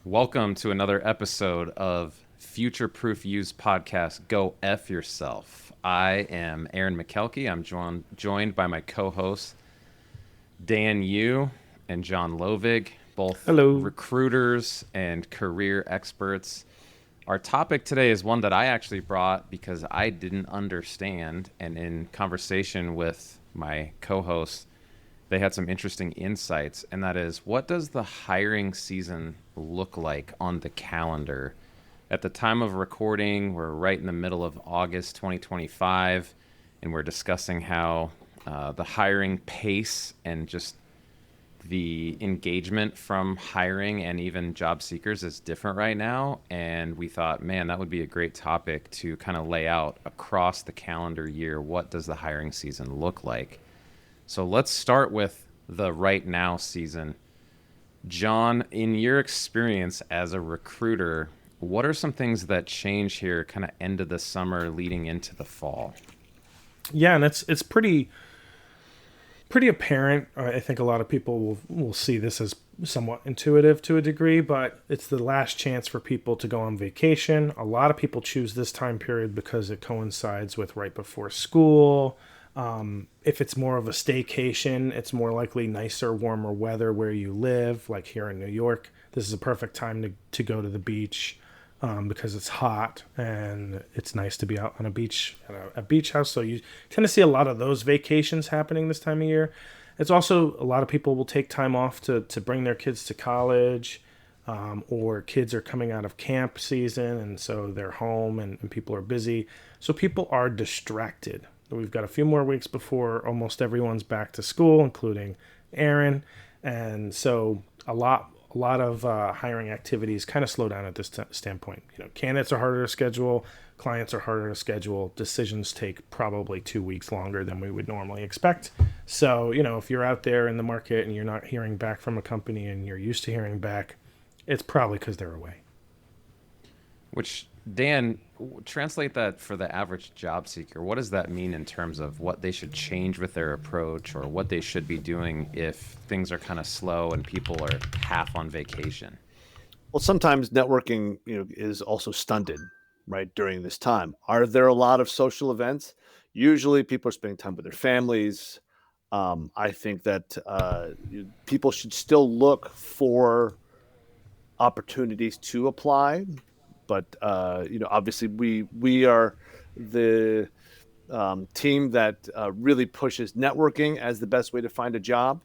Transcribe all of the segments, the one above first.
Welcome to another episode of FutureProof Use Podcast, Go F Yourself. I am Aaron Makelky. I'm joined by my co-hosts, Dan Yu and John Lovig, both Hello. recruiters and career experts. Our topic today is one that I actually brought because I didn't understand, and in conversation with my co-hosts, they had some interesting insights, and that is, what does the hiring season look like on the calendar? At the time of recording, we're right in the middle of August 2025, and we're discussing how the hiring pace and just the engagement from hiring and even job seekers is different right now. And we thought, man, that would be a great topic to kind of lay out across the calendar year. What does the hiring season look like? So let's start with the right now season. John, in your experience as a recruiter, what are some things that change here kind of end of the summer leading into the fall? Yeah, and it's pretty apparent. I think a lot of people will see this as somewhat intuitive to a degree, but it's the last chance for people to go on vacation. A lot of people choose this time period because it coincides with right before school. If it's more of a staycation, it's more likely nicer, warmer weather where you live, like here in New York. This is a perfect time to go to the beach because it's hot and it's nice to be out on a beach at a beach house. So you tend to see a lot of those vacations happening this time of year. It's also a lot of people will take time off to bring their kids to college, or kids are coming out of camp season and so they're home and people are busy. So people are distracted. We've got a few more weeks before almost everyone's back to school, including Aaron. And so a lot of hiring activities kind of slow down at this standpoint. Candidates are harder to schedule, clients are harder to schedule. Decisions take probably 2 weeks longer than we would normally expect. So, if you're out there in the market and you're not hearing back from a company and you're used to hearing back, it's probably because they're away. Which, Dan, translate that for the average job seeker. What does that mean in terms of what they should change with their approach or what they should be doing if things are kind of slow and people are half on vacation? Well, sometimes networking, is also stunted, right, during this time. Are there a lot of social events? Usually people are spending time with their families. I think that people should still look for opportunities to apply, but obviously we are the team that really pushes networking as the best way to find a job.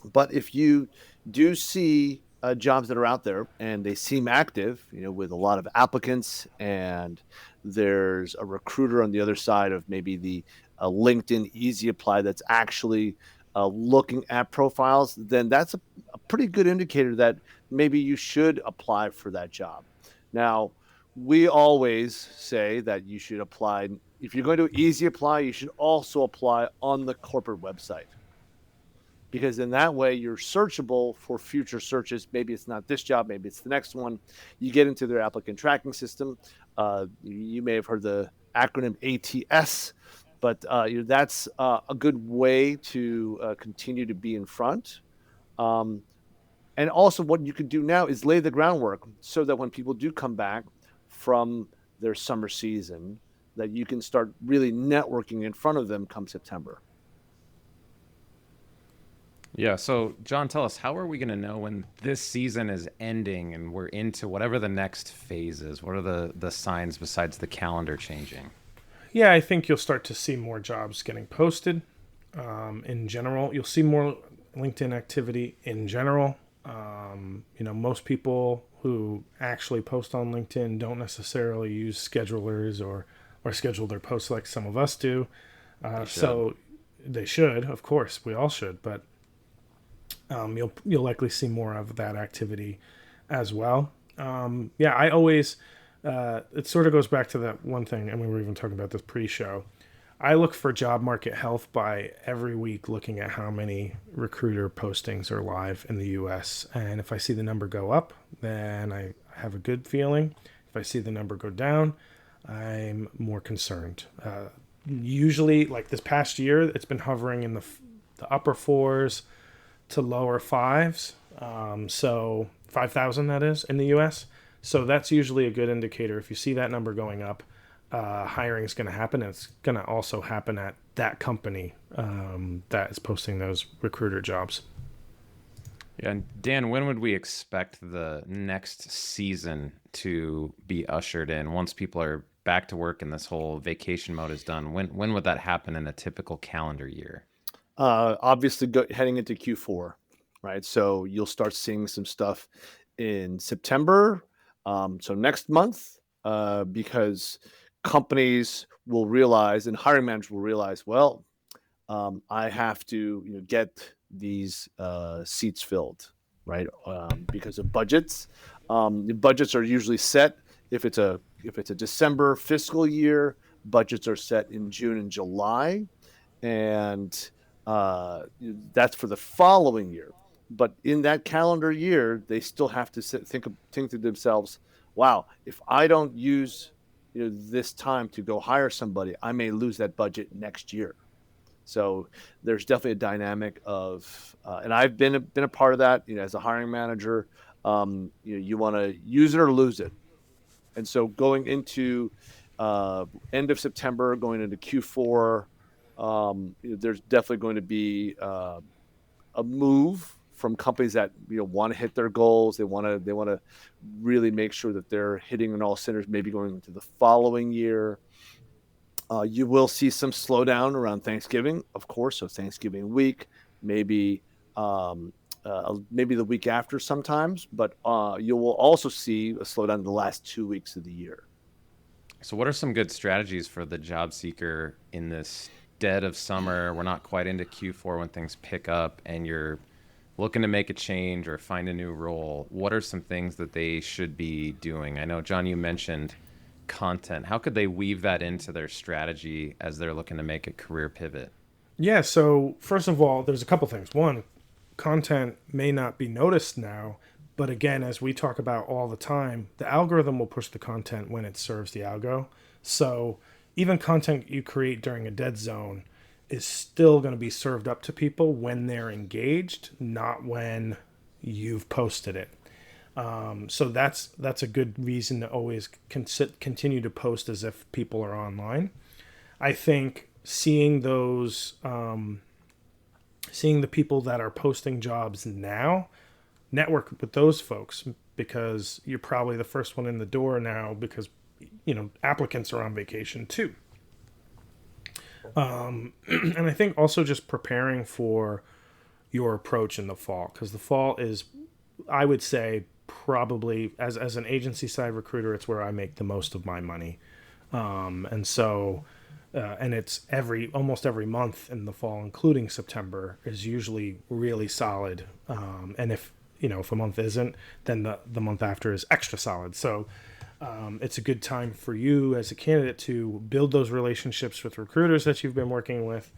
But if you do see jobs that are out there and they seem active, with a lot of applicants, and there's a recruiter on the other side of maybe the LinkedIn Easy Apply that's actually looking at profiles, then that's a pretty good indicator that maybe you should apply for that job. Now, we always say that you should apply. If you're going to Easy Apply, you should also apply on the corporate website, because in that way you're searchable for future searches. Maybe it's not this job, maybe it's the next one. You get into their applicant tracking system. You may have heard the acronym ATS, but that's a good way to continue to be in front. And also what you can do now is lay the groundwork so that when people do come back from their summer season, that you can start really networking in front of them come September. Yeah. So, John, tell us, how are we going to know when this season is ending and we're into whatever the next phase is? What are the signs besides the calendar changing? Yeah, I think you'll start to see more jobs getting posted. In general, you'll see more LinkedIn activity in general. Most people who actually post on LinkedIn don't necessarily use schedulers or schedule their posts like some of us do. So they should, of course, we all should, but you'll likely see more of that activity as well. I always it sort of goes back to that one thing, and we were even talking about this pre-show. I look for job market health by every week looking at how many recruiter postings are live in the US. And if I see the number go up, then I have a good feeling. If I see the number go down, I'm more concerned. Usually, like this past year, it's been hovering in the upper fours to lower fives. So 5,000 that is in the US. So that's usually a good indicator. If you see that number going up, hiring is going to happen. And it's going to also happen at that company that is posting those recruiter jobs. Yeah, and Dan, when would we expect the next season to be ushered in once people are back to work and this whole vacation mode is done? When would that happen in a typical calendar year? Obviously, heading into Q4, right? So you'll start seeing some stuff in September, so next month, because companies will realize and hiring managers will realize, well, I have to get these seats filled, right? Because of budgets. The budgets are usually set if it's a December fiscal year. Budgets are set in June and July, and that's for the following year. But in that calendar year, they still have to think to themselves, "Wow, if I don't use this time to go hire somebody, I may lose that budget next year." So there's definitely a dynamic of, and I've been a part of that. As a hiring manager, you want to use it or lose it. And so going into end of September, going into Q4, there's definitely going to be a move from companies that want to hit their goals. They want to really make sure that they're hitting on all cylinders. Maybe going into the following year. You will see some slowdown around Thanksgiving, of course. So Thanksgiving week, maybe the week after sometimes, but you will also see a slowdown in the last 2 weeks of the year. So what are some good strategies for the job seeker in this dead of summer? We're not quite into Q4 when things pick up and you're looking to make a change or find a new role. What are some things that they should be doing? I know, John, you mentioned content. How could they weave that into their strategy as they're looking to make a career pivot? Yeah, so first of all, there's a couple things. One, content may not be noticed now, but again, as we talk about all the time, the algorithm will push the content when it serves the algo. So even content you create during a dead zone is still going to be served up to people when they're engaged, not when you've posted it. So that's a good reason to always continue to post as if people are online. I think seeing those, seeing the people that are posting jobs now, network with those folks because you're probably the first one in the door now because applicants are on vacation too. And I think also just preparing for your approach in the fall, because the fall is, I would say, probably as an agency side recruiter, it's where I make the most of my money. And so, and it's almost every month in the fall, including September, is usually really solid. And if a month isn't, then the month after is extra solid. So it's a good time for you as a candidate to build those relationships with recruiters that you've been working with.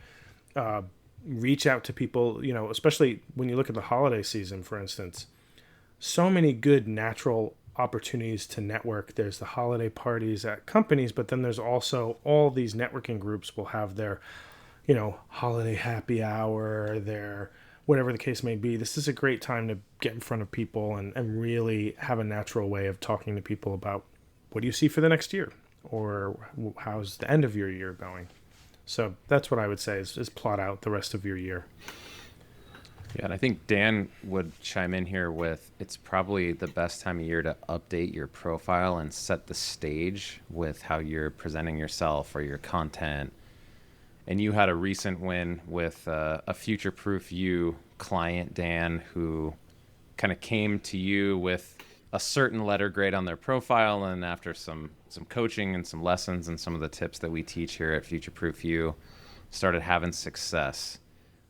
Reach out to people, especially when you look at the holiday season, for instance. So many good natural opportunities to network. There's the holiday parties at companies, but then there's also all these networking groups will have their, holiday happy hour, their whatever the case may be. This is a great time to get in front of people and really have a natural way of talking to people about what do you see for the next year or how's the end of your year going. So that's what I would say is plot out the rest of your year. Yeah, and I think Dan would chime in here with it's probably the best time of year to update your profile and set the stage with how you're presenting yourself or your content. And you had a recent win with a FutureProof you client, Dan, who kind of came to you with a certain letter grade on their profile, and after some coaching and some lessons and some of the tips that we teach here at FutureProof you, started having success.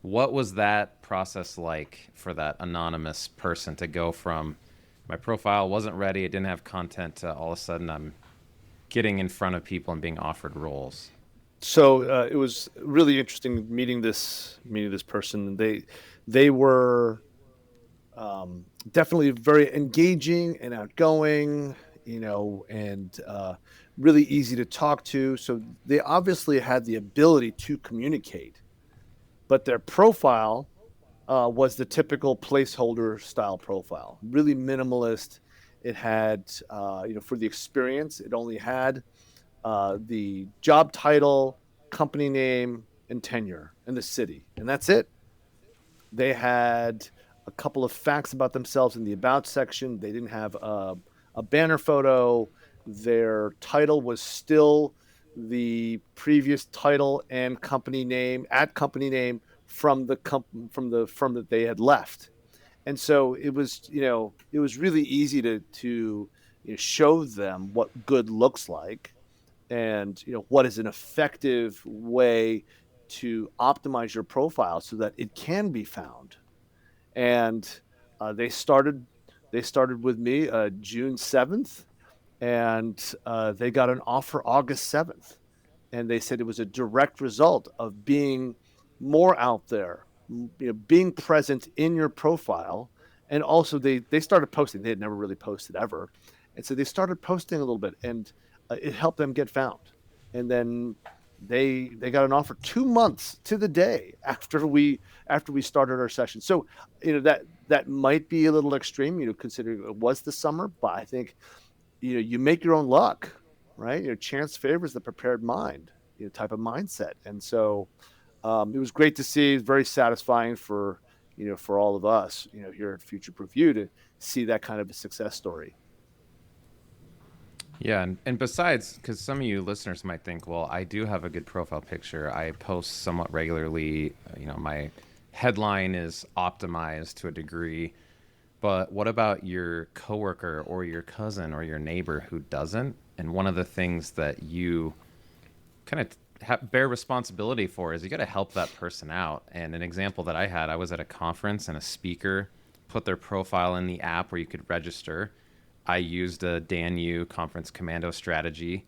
What was that process like for that anonymous person to go from my profile wasn't ready, it didn't have content, to all of a sudden I'm getting in front of people and being offered roles? So it was really interesting meeting this person. They were definitely very engaging and outgoing, and really easy to talk to. So they obviously had the ability to communicate, but their profile was the typical placeholder style profile, really minimalist. It had, for the experience, it only had the job title, company name, and tenure, and the city, and that's it. They had a couple of facts about themselves in the about section. They didn't have a banner photo. Their title was still the previous title and company name from the firm that they had left. And so it was, it was really easy to show them what good looks like, and what is an effective way to optimize your profile so that it can be found. And they started with me June 7th, and they got an offer August 7th. And they said it was a direct result of being more out there, being present in your profile. And also they started posting. They had never really posted ever. And so they started posting a little bit, and it helped them get found. And then they got an offer 2 months to the day after we started our session. So that might be a little extreme, considering it was the summer, but I think you make your own luck, right? Chance favors the prepared mind, type of mindset. And so it was great to see. Very satisfying for all of us, here at FutureProof U, to see that kind of a success story. Yeah, and besides, because some of you listeners might think, well, I do have a good profile picture. I post somewhat regularly. My headline is optimized to a degree. But what about your coworker or your cousin or your neighbor who doesn't? And one of the things that you kind of bear responsibility for is you got to help that person out. And an example that I was at a conference, and a speaker put their profile in the app where you could register. I used a DANU conference commando strategy.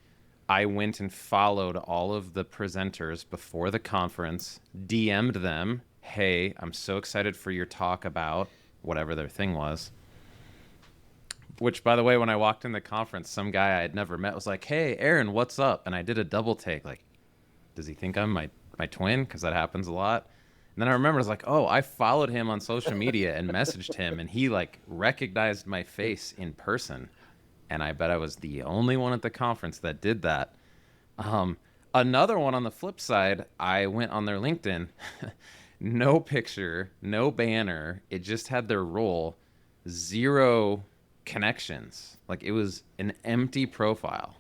I went and followed all of the presenters before the conference, DM'd them, hey, I'm so excited for your talk about whatever their thing was. Which, by the way, when I walked in the conference, some guy I had never met was like, hey, Aaron, what's up? And I did a double take, like, does he think I'm my twin? Because that happens a lot. And then I remember, I was like, oh, I followed him on social media and messaged him, and he recognized my face in person. And I bet I was the only one at the conference that did that. Another one on the flip side, I went on their LinkedIn, no picture, no banner. It just had their role, 0 connections. It was an empty profile.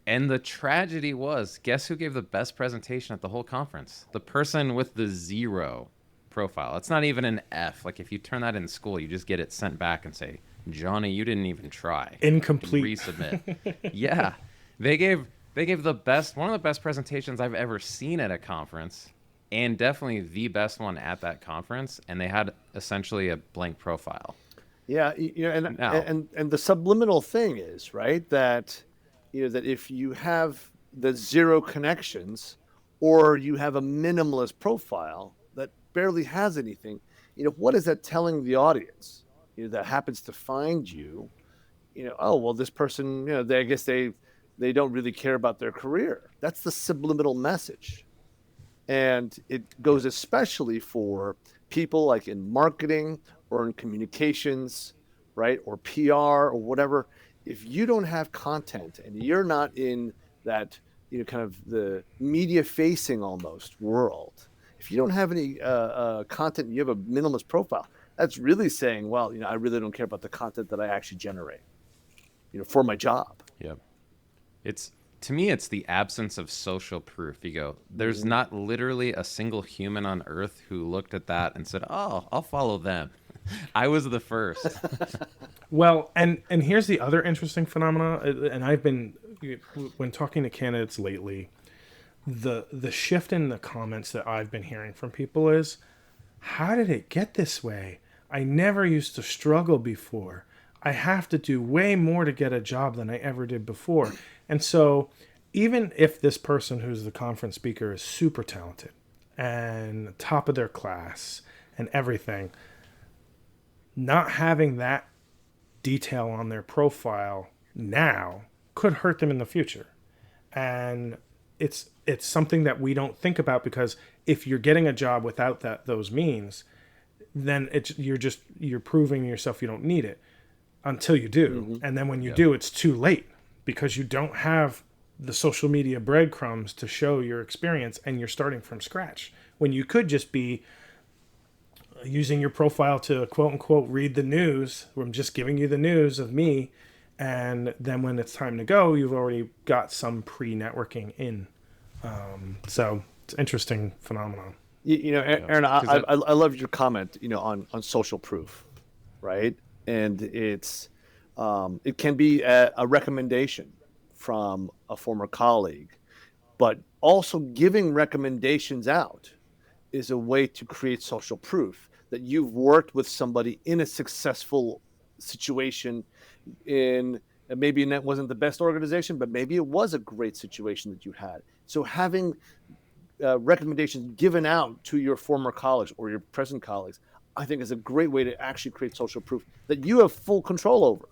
And the tragedy was, guess who gave the best presentation at the whole conference? The person with the 0 profile. It's not even an F. If you turn that in school, you just get it sent back and say, Johnny, you didn't even try. Incomplete. Resubmit. Yeah. They gave one of the best presentations I've ever seen at a conference, and definitely the best one at that conference. And they had essentially a blank profile. Yeah. And the subliminal thing is, right, that that if you have the 0 connections, or you have a minimalist profile that barely has anything, what is that telling the audience, that happens to find you? Oh, well, this person, I guess they don't really care about their career. That's the subliminal message. And it goes especially for people like in marketing or in communications, right? Or PR or whatever. If you don't have content and you're not in that, kind of the media facing almost world, if you don't have any content, you have a minimalist profile, that's really saying, well, I really don't care about the content that I actually generate, for my job. Yep. To me, it's the absence of social proof. You go, there's not literally a single human on earth who looked at that and said, oh, I'll follow them. I was the first. Well, and here's the other interesting phenomena, and I've been, when talking to candidates lately, the shift in the comments that I've been hearing from people is, how did it get this way? I never used to struggle before. I have to do way more to get a job than I ever did before. And so even if this person who's the conference speaker is super talented and top of their class and everything, not having that detail on their profile now could hurt them in the future. And it's something that we don't think about, because if you're getting a job without those means, then you're proving to yourself you don't need it until you do. And then when you do, it's too late because you don't have the social media breadcrumbs to show your experience, and you're starting from scratch when you could just be using your profile to quote unquote read the news. I'm just giving you the news of me, and then when it's time to go, you've already got some pre-networking in. So it's an interesting phenomenon. Aaron, I love your comment, on social proof, right? And it's it can be a recommendation from a former colleague, but also giving recommendations out is a way to create social proof that you've worked with somebody in a successful situation and maybe that wasn't the best organization, but maybe it was a great situation that you had. So having recommendations given out to your former colleagues or your present colleagues, I think is a great way to actually create social proof that you have full control over.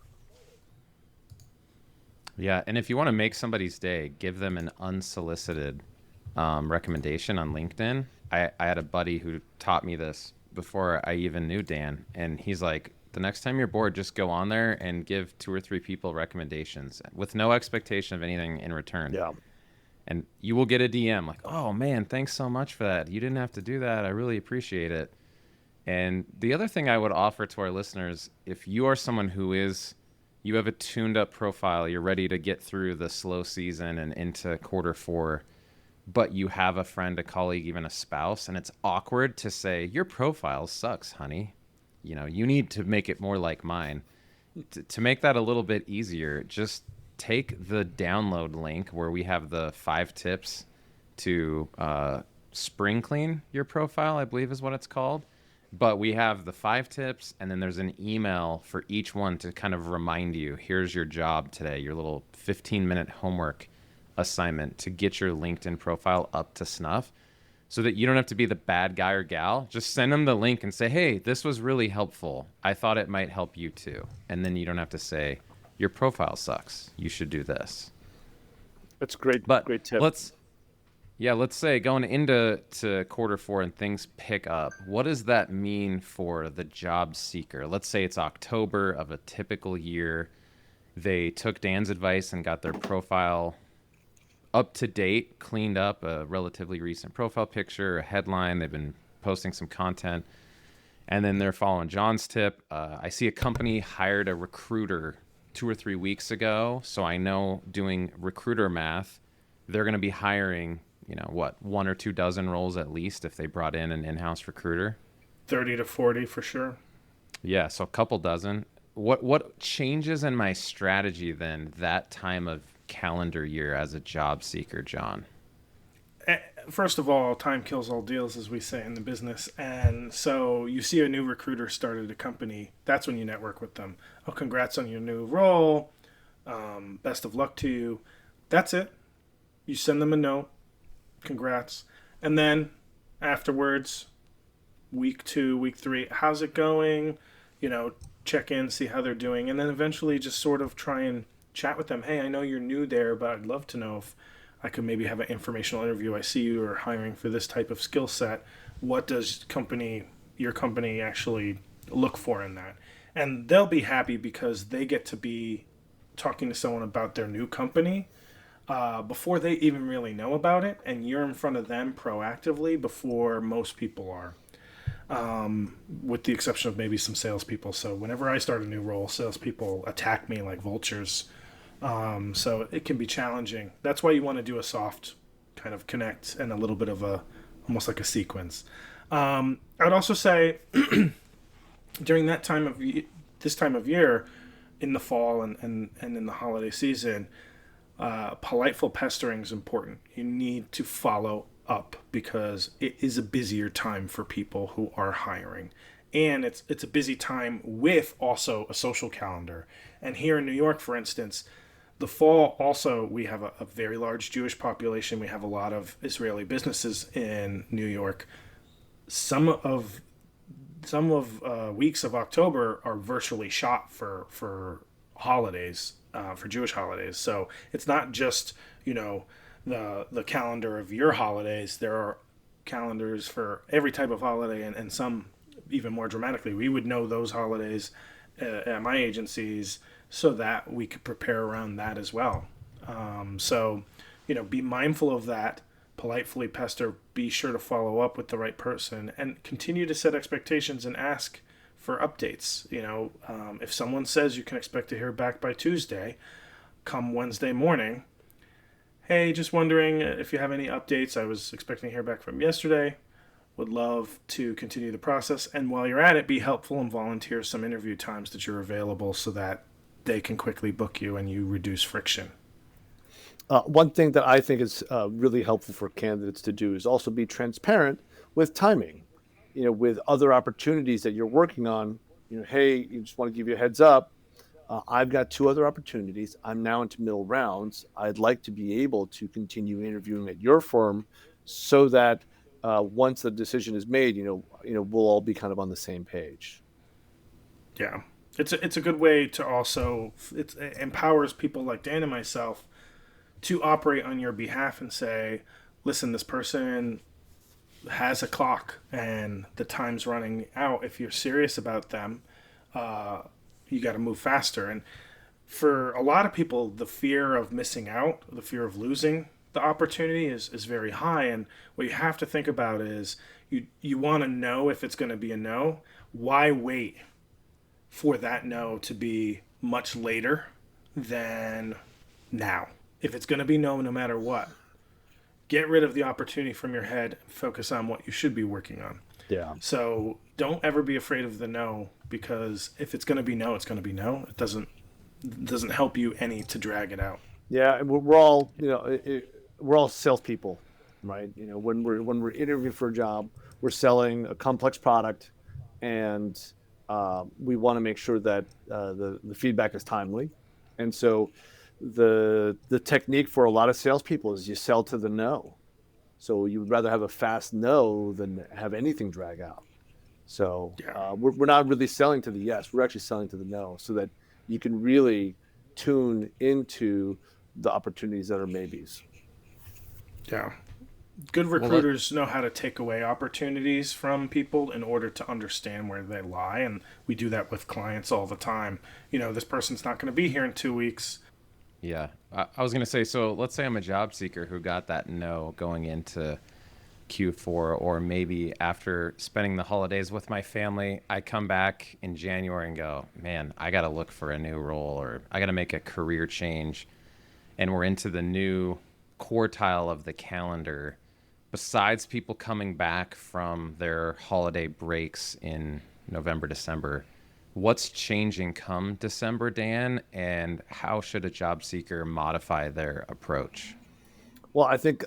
Yeah, and if you want to make somebody's day, give them an unsolicited recommendation on LinkedIn. I had a buddy who taught me this before I even knew Dan, and he's like, the next time you're bored, just go on there and give 2 or 3 people recommendations with no expectation of anything in return. Yeah. And you will get a DM like, oh man, thanks so much for that. You didn't have to do that. I really appreciate it. And the other thing I would offer to our listeners, if you are someone you have a tuned up profile, you're ready to get through the slow season and into Q4, but you have a friend, a colleague, even a spouse, and it's awkward to say, your profile sucks, honey. You need to make it more like mine. To make that a little bit easier, just take the download link where we have the 5 tips to spring clean your profile, I believe is what it's called. But we have the 5 tips, and then there's an email for each one to kind of remind you, here's your job today, your little 15-minute homework assignment to get your LinkedIn profile up to snuff so that you don't have to be the bad guy or gal. Just send them the link and say, hey, this was really helpful. I thought it might help you too. And then you don't have to say, your profile sucks. You should do this. That's great. But great tip. Let's say going into Q4 and things pick up. What does that mean for the job seeker? Let's say it's October of a typical year. They took Dan's advice and got their profile up to date, cleaned up, a relatively recent profile picture, a headline. They've been posting some content. And then they're following John's tip. I see a company hired a recruiter 2 or 3 weeks ago. So I know, doing recruiter math, they're going to be hiring, 1 or 2 dozen roles at least if they brought in an in-house recruiter. 30 to 40 for sure. Yeah, so a couple dozen. What changes in my strategy then that time of calendar year as a job seeker, John? First of all, time kills all deals, as we say in the business. And so you see a new recruiter started a company, that's when you network with them. Oh, congrats on your new role. Best of luck to you. That's it. You send them a note. Congrats. And then afterwards, week 2, week 3, how's it going? Check in, see how they're doing. And then eventually just sort of try and chat with them. Hey, I know you're new there, but I'd love to know if I could maybe have an informational interview. I see you are hiring for this type of skill set. What does your company actually look for in that? And they'll be happy because they get to be talking to someone about their new company before they even really know about it. And you're in front of them proactively before most people are. With the exception of maybe some salespeople. So whenever I start a new role, salespeople attack me like vultures. So it can be challenging. That's why you want to do a soft kind of connect and a little bit of almost like a sequence. I would also say during this time of year, in the fall and in the holiday season, politeful pestering is important. You need to follow up because it is a busier time for people who are hiring. And it's a busy time with also a social calendar. And here in New York, for instance, the fall also, we have a very large Jewish population. We have a lot of Israeli businesses in New York. Some of weeks of October are virtually shot for holidays, for Jewish holidays. So it's not just, the calendar of your holidays. There are calendars for every type of holiday, and some even more dramatically. We would know those holidays at my agencies so that we could prepare around that as well. So, be mindful of that. Politely pester, be sure to follow up with the right person, and continue to set expectations and ask for updates. If someone says you can expect to hear back by Tuesday, come Wednesday morning, hey, just wondering if you have any updates. I was expecting to hear back from yesterday. Would love to continue the process. And while you're at it, be helpful and volunteer some interview times that you're available so that they can quickly book you and you reduce friction. One thing that I think is really helpful for candidates to do is also be transparent with timing. With other opportunities that you're working on, hey, you just want to give you a heads up. I've got 2 other opportunities. I'm now into middle rounds. I'd like to be able to continue interviewing at your firm so that once the decision is made, we'll all be kind of on the same page. Yeah, it's a good way to also, it empowers people like Dan and myself to operate on your behalf and say, listen, this person has a clock and the time's running out. If you're serious about them, you got to move faster. And for a lot of people, the fear of missing out, the fear of losing the opportunity is very high. And what you have to think about is you want to know if it's going to be a no. Why wait for that no to be much later than now? If it's going to be no matter what, get rid of the opportunity from your head and focus on what you should be working on. Yeah. So don't ever be afraid of the no, because if it's going to be no, it's going to be no. It doesn't help you any to drag it out. Yeah, and we're all we're all salespeople, right? When we're interviewing for a job, we're selling a complex product, and we want to make sure that the feedback is timely, and so the technique for a lot of salespeople is you sell to the no. So you would rather have a fast no than have anything drag out. So we're not really selling to the yes. We're actually selling to the no, so that you can really tune into the opportunities that are maybes. Yeah. Good recruiters know how to take away opportunities from people in order to understand where they lie. And we do that with clients all the time. This person's not going to be here in 2 weeks. Yeah. I was going to say, so let's say I'm a job seeker who got that no going into Q4, or maybe after spending the holidays with my family, I come back in January and go, man, I got to look for a new role, or I got to make a career change. And we're into the new quartile of the calendar. Besides people coming back from their holiday breaks in November, December, what's changing come December, Dan, and how should a job seeker modify their approach? Well, I think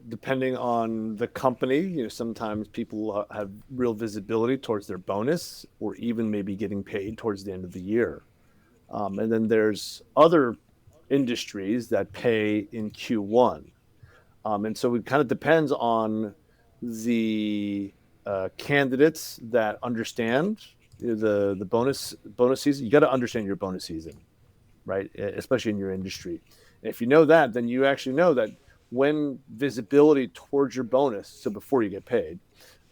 depending on the company, sometimes people have real visibility towards their bonus, or even maybe getting paid towards the end of the year. And then there's other industries that pay in Q1. And so it kind of depends on the candidates that understand the bonus season. You got to understand your bonus season, right? Especially in your industry. And if you know that, then you actually know that when visibility towards your bonus, so before you get paid,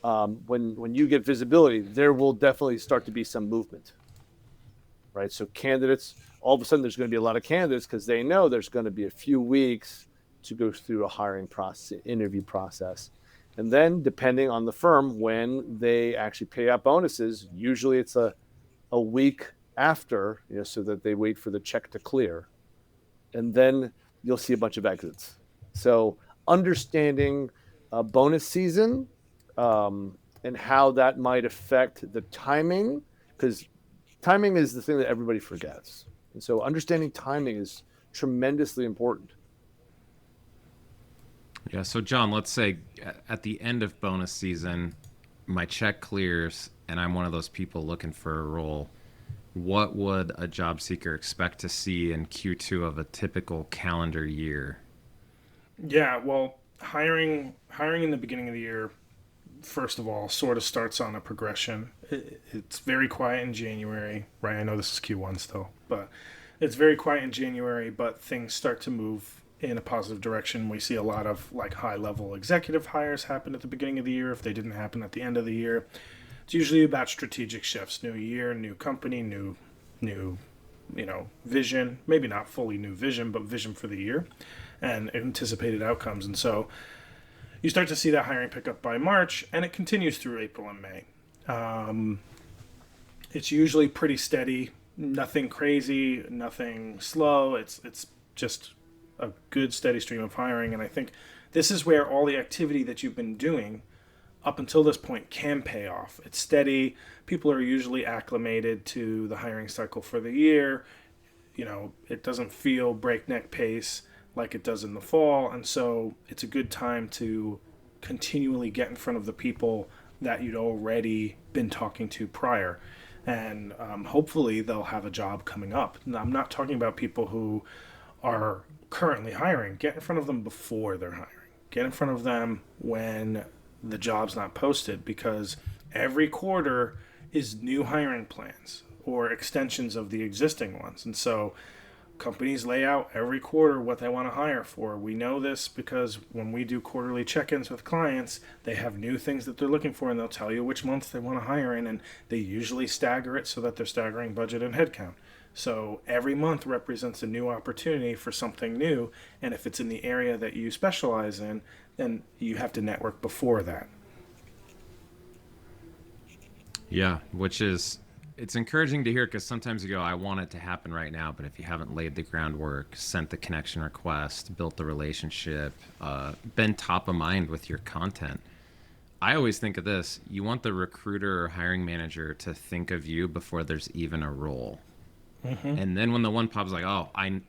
when you get visibility, there will definitely start to be some movement, right? So candidates, all of a sudden there's going to be a lot of candidates because they know there's going to be a few weeks to go through a hiring process, interview process. And then depending on the firm, when they actually pay out bonuses, usually it's a week after, so that they wait for the check to clear. And then you'll see a bunch of exits. So understanding bonus season and how that might affect the timing, because timing is the thing that everybody forgets. And so understanding timing is tremendously important. Yeah. So, John, let's say at the end of bonus season, my check clears and I'm one of those people looking for a role. What would a job seeker expect to see in Q2 of a typical calendar year? Yeah, well, hiring in the beginning of the year, first of all, sort of starts on a progression. It's very quiet in January, right? I know this is Q1 still, but it's very quiet in January, but things start to move in a positive direction. We see a lot of high-level executive hires happen at the beginning of the year if they didn't happen at the end of the year. It's usually about strategic shifts, new year, new company, new vision. Maybe not fully new vision, but vision for the year and anticipated outcomes. And so you start to see that hiring pick up by March, and it continues through April and May. It's usually pretty steady, nothing crazy, nothing slow. It's just a good steady stream of hiring, and I think this is where all the activity that you've been doing up until this point can pay off. It's steady. People are usually acclimated to the hiring cycle for the year. It doesn't feel breakneck pace like it does in the fall, and so it's a good time to continually get in front of the people that you'd already been talking to prior. And hopefully they'll have a job coming up. Now, I'm not talking about people who are currently hiring. Get in front of them before they're hiring. Get in front of them when the job's not posted, because every quarter is new hiring plans or extensions of the existing ones. And so companies lay out every quarter what they want to hire for. We know this because when we do quarterly check-ins with clients, they have new things that they're looking for, and they'll tell you which months they want to hire in, and they usually stagger it so that they're staggering budget and headcount. So every month represents a new opportunity for something new, and if it's in the area that you specialize in, then you have to network before that. Yeah, it's encouraging to hear, because sometimes you go, I want it to happen right now, but if you haven't laid the groundwork, sent the connection request, built the relationship, been top of mind with your content, I always think of this: you want the recruiter or hiring manager to think of you before there's even a role. Mm-hmm. And then when the one pops, like, oh, I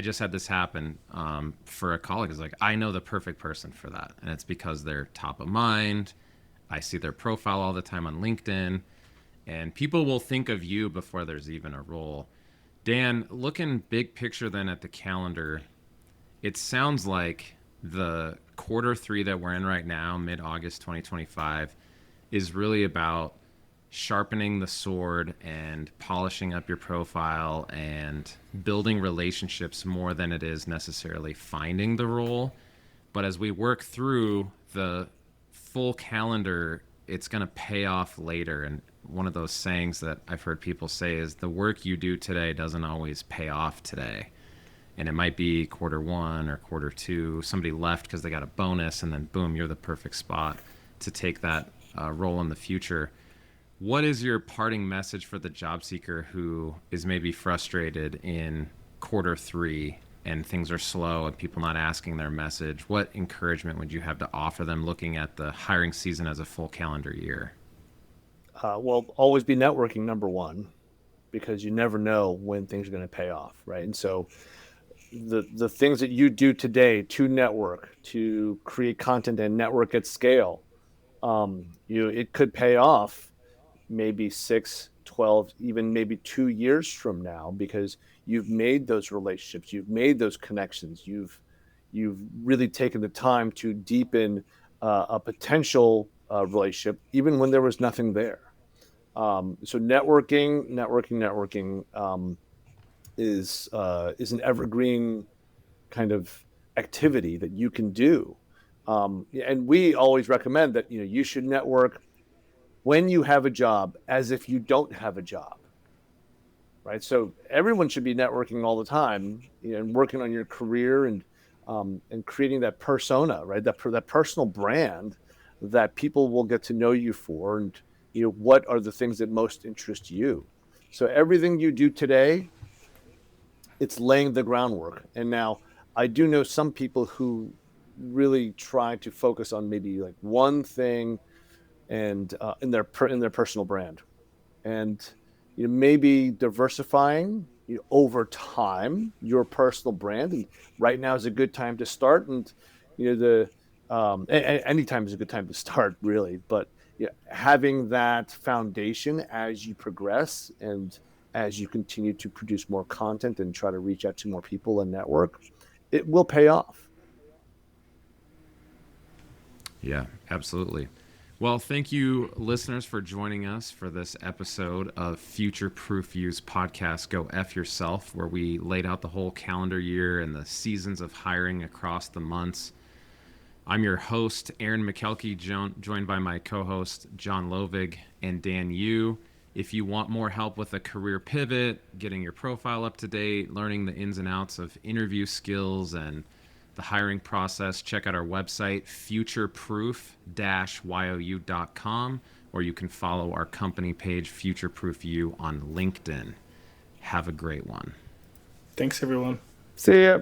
just had this happen for a colleague, is like, I know the perfect person for that, and it's because they're top of mind. I see their profile all the time on LinkedIn. And people will think of you before there's even a role. Dan, looking big picture then at the calendar, it sounds like the Q3 that we're in right now, mid-August 2025, is really about sharpening the sword and polishing up your profile and building relationships more than it is necessarily finding the role. But as we work through the full calendar, it's going to pay off later. And one of those sayings that I've heard people say is, the work you do today doesn't always pay off today. And it might be Q1 or Q2. Somebody left because they got a bonus, and then boom, you're the perfect spot to take that role in the future. What is your parting message for the job seeker who is maybe frustrated in Q3 and things are slow and people not asking their message? What encouragement would you have to offer them looking at the hiring season as a full calendar year? Well, always be networking, number one, because you never know when things are going to pay off, right? And so the things that you do today to network, to create content and network at scale, it could pay off maybe 6, 12, even maybe 2 years from now, because you've made those relationships, you've made those connections, you've really taken the time to deepen a potential relationship, even when there was nothing there. So networking is an evergreen kind of activity that you can do. And we always recommend that you should network when you have a job as if you don't have a job, right? So everyone should be networking all the time, and working on your career and creating that persona, right? That personal brand that people will get to know you for, and what are the things that most interest you. So everything you do today, it's laying the groundwork. And now I do know some people who really try to focus on maybe like one thing and in their personal brand, and maybe diversifying over time your personal brand. And right now is a good time to start, and any time is a good time to start, really. But having that foundation as you progress and as you continue to produce more content and try to reach out to more people and network, it will pay off. Yeah, absolutely. Well, thank you, listeners, for joining us for this episode of FutureProof You's podcast, Go F Yourself, where we laid out the whole calendar year and the seasons of hiring across the months. I'm your host, Aaron Makelky, joined by my co-host, John Lovig and Dan Yu. If you want more help with a career pivot, getting your profile up to date, learning the ins and outs of interview skills and the hiring process, check out our website, futureproof-you.com, or you can follow our company page, FutureProof U, on LinkedIn. Have a great one. Thanks, everyone. See ya.